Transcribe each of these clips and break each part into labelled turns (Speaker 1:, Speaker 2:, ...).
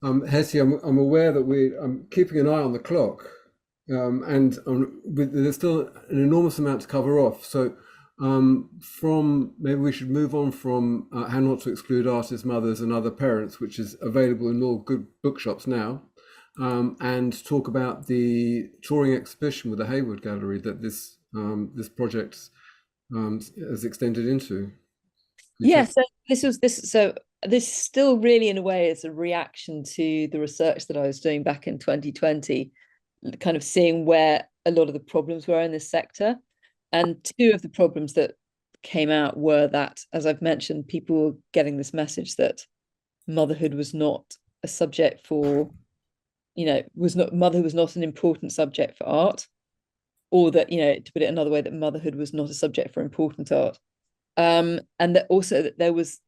Speaker 1: Hettie, I'm aware that I'm keeping an eye on the clock, there's still an enormous amount to cover off. So, from maybe we should move on from How Not to Exclude Artist Mothers and Other Parents, which is available in all good bookshops now, and talk about the touring exhibition with the Hayward Gallery that this project has extended into. You
Speaker 2: Yeah,
Speaker 1: tell.
Speaker 2: so this still really in a way is a reaction to the research that I was doing back in 2020, kind of seeing where a lot of the problems were in this sector. And two of the problems that came out were that, as I've mentioned, people were getting this message that motherhood was not a subject for, was not motherhood was not an important subject for art, or that, to put it another way, that motherhood was not a subject for important art. And that also that there was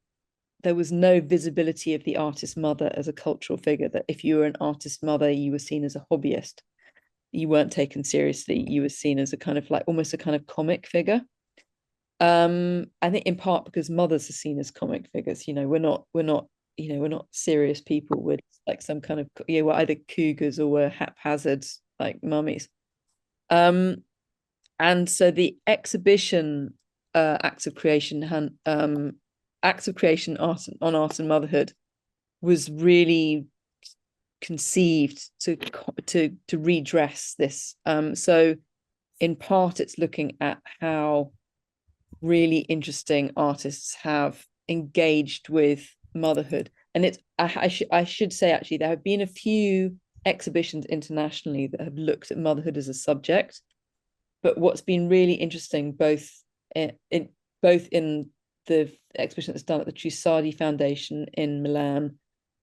Speaker 2: no visibility of the artist mother as a cultural figure, that if you were an artist mother, you were seen as a hobbyist. You weren't taken seriously. You were seen as a kind of like almost a kind of comic figure. I think in part because mothers are seen as comic figures. We're not serious people. We're like some kind of, we're either cougars or we're haphazard like mummies. Um, and so the exhibition, acts of creation, acts of creation, art and motherhood, was really conceived to redress this. So in part, it's looking at how really interesting artists have engaged with motherhood, and I should say actually there have been a few exhibitions internationally that have looked at motherhood as a subject. But what's been really interesting, both in the exhibition that's done at the Trussardi Foundation in Milan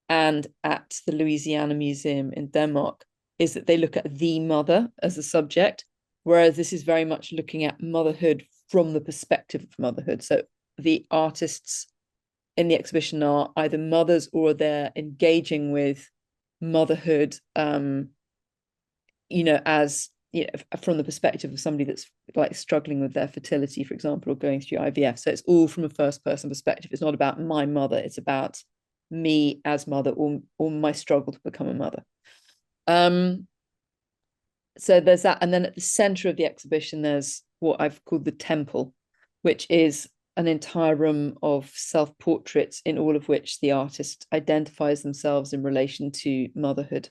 Speaker 2: and at the Louisiana Museum in Denmark, is that they look at the mother as a subject, whereas this is very much looking at motherhood from the perspective of motherhood. So the artists in the exhibition are either mothers or they're engaging with motherhood, as from the perspective of somebody that's like struggling with their fertility, for example, or going through IVF. So it's all from a first person perspective. It's not about my mother, it's about me as mother, or my struggle to become a mother. Um, so there's that. And then at the center of the exhibition, there's what I've called the temple, which is an entire room of self-portraits in all of which the artist identifies themselves in relation to motherhood,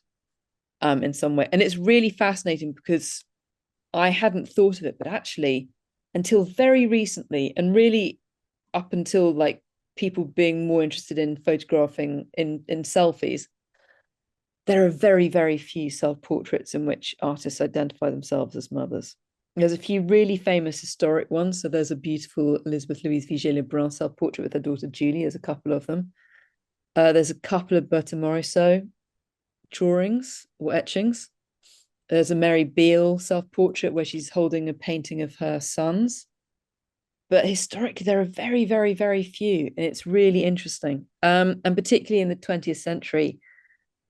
Speaker 2: in some way. And it's really fascinating because I hadn't thought of it, but actually, until very recently, and really up until like people being more interested in photographing in selfies, there are very, very few self-portraits in which artists identify themselves as mothers. There's a few really famous historic ones. So there's a beautiful Elizabeth Louise Vigée-Lebrun self-portrait with her daughter Julie. There's a couple of them. There's a couple of Berta Morisot drawings or etchings. There's a Mary Beale self-portrait where she's holding a painting of her sons. But historically, there are very, very, very few, and it's really interesting. And particularly in the 20th century,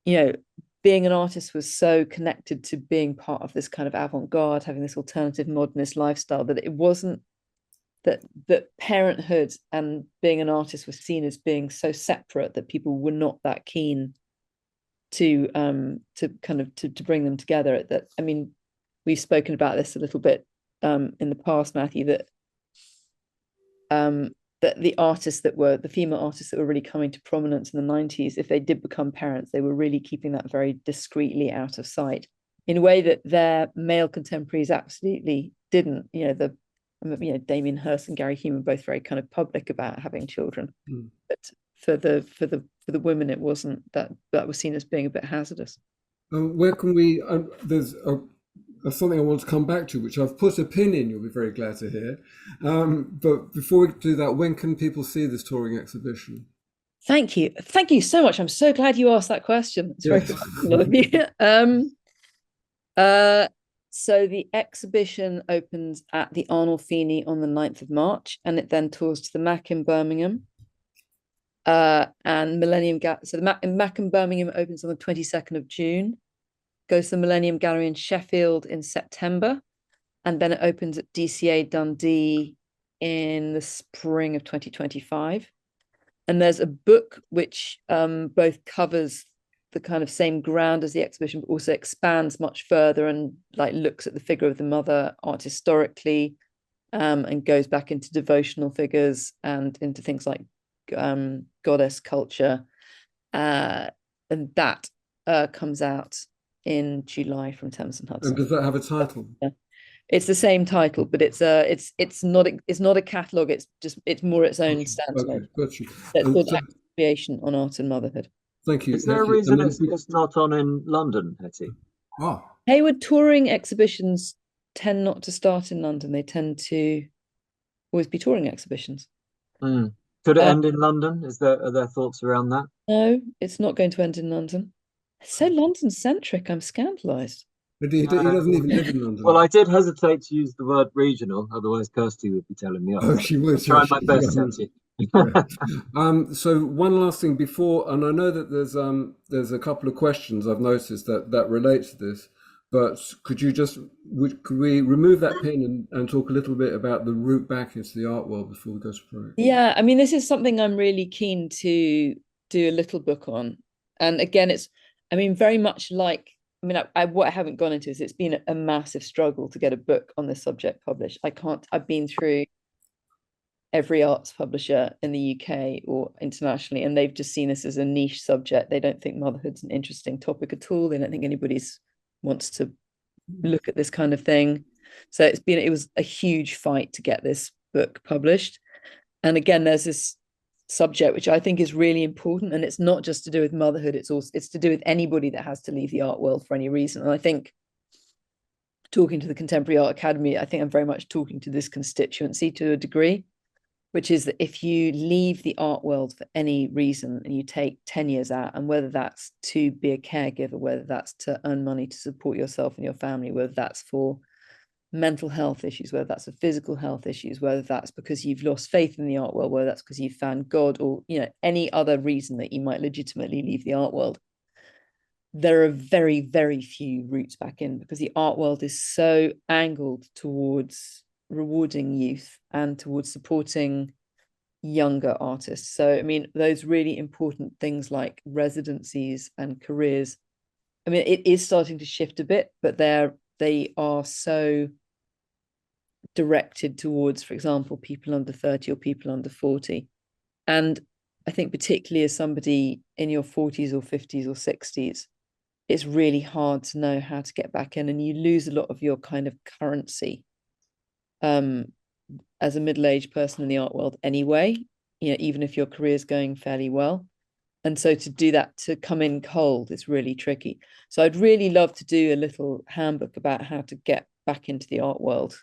Speaker 2: you know, being an artist was so connected to being part of this kind of avant-garde, having this alternative modernist lifestyle, that it wasn't that parenthood and being an artist was seen as being so separate that people were not that keen to bring them together. That, I mean, we've spoken about this a little bit in the past, Matthew, that the female artists that were really coming to prominence in the 90s, if they did become parents, they were really keeping that very discreetly out of sight in a way that their male contemporaries absolutely didn't. Damien Hirst and Gary Hume were both very kind of public about having children.
Speaker 1: Mm.
Speaker 2: But for the women, it wasn't. That was seen as being a bit hazardous.
Speaker 1: Where can we? There's something I want to come back to, which I've put a pin in. You'll be very glad to hear. But before we do that, when can people see this touring exhibition?
Speaker 2: Thank you so much. I'm so glad you asked that question. It's very
Speaker 1: Yes.
Speaker 2: professional of you. Uh, so the exhibition opens at the Arnolfini on the 9th of March, and it then tours to the Mac in Birmingham. And so the Mac in Birmingham opens on the 22nd of June, goes to the Millennium Gallery in Sheffield in September, and then it opens at DCA Dundee in the spring of 2025. And there's a book which both covers the kind of same ground as the exhibition, but also expands much further and like looks at the figure of the mother art historically, and goes back into devotional figures and into things like goddess culture. And that comes out in July from Thames and
Speaker 1: And
Speaker 2: Hudson.
Speaker 1: does that have a title?
Speaker 2: Yeah. It's the same title, but it's not a catalogue. It's more its own
Speaker 1: Okay,
Speaker 2: standalone.
Speaker 1: got you.
Speaker 2: It's called
Speaker 1: So,
Speaker 2: Creation on Art and Motherhood.
Speaker 1: thank you,
Speaker 3: Is there a
Speaker 1: thank you.
Speaker 3: reason
Speaker 1: And
Speaker 3: it's not on in London, Hettie?
Speaker 2: Hayward touring exhibitions tend not to start in London. They tend to always be touring exhibitions.
Speaker 3: Could it end in London? Are there thoughts around that?
Speaker 2: No, it's not going to end in London. It's so London centric. I'm scandalized.
Speaker 1: but he doesn't even live in London.
Speaker 3: Well, I did hesitate to use the word regional, otherwise Kirsty would be telling me off.
Speaker 1: Oh, she would.
Speaker 3: Try my best, Hettie.
Speaker 1: So one last thing before, and I know that there's a couple of questions I've noticed that relate to this, but could we remove that pin and talk a little bit about the route back into the art world before we go to break?
Speaker 2: Yeah, I mean, this is something I'm really keen to do a little book on. And again, very much like, what I haven't gone into is it's been a massive struggle to get a book on this subject published. I've been through every arts publisher in the UK or internationally, and they've just seen this as a niche subject. They don't think motherhood's an interesting topic at all. They don't think anybody wants to look at this kind of thing. So it was a huge fight to get this book published. And again, there's this subject which I think is really important, and it's not just to do with motherhood, it's to do with anybody that has to leave the art world for any reason. And I think, talking to the Contemporary Art Academy, I think I'm very much talking to this constituency to a degree, which is that if you leave the art world for any reason and you take 10 years out, and whether that's to be a caregiver, whether that's to earn money to support yourself and your family, whether that's for mental health issues, whether that's for physical health issues, whether that's because you've lost faith in the art world, whether that's because you've found God, or any other reason that you might legitimately leave the art world, there are very, very few routes back in, because the art world is so angled towards rewarding youth and towards supporting younger artists. So those really important things like residencies and careers, it is starting to shift a bit, but they are so directed towards, for example, people under 30 or people under 40. And I think particularly as somebody in your 40s or 50s or 60s, it's really hard to know how to get back in, and you lose a lot of your kind of currency as a middle-aged person in the art world anyway, even if your career is going fairly well. And so to do that, to come in cold, is really tricky. So I'd really love to do a little handbook about how to get back into the art world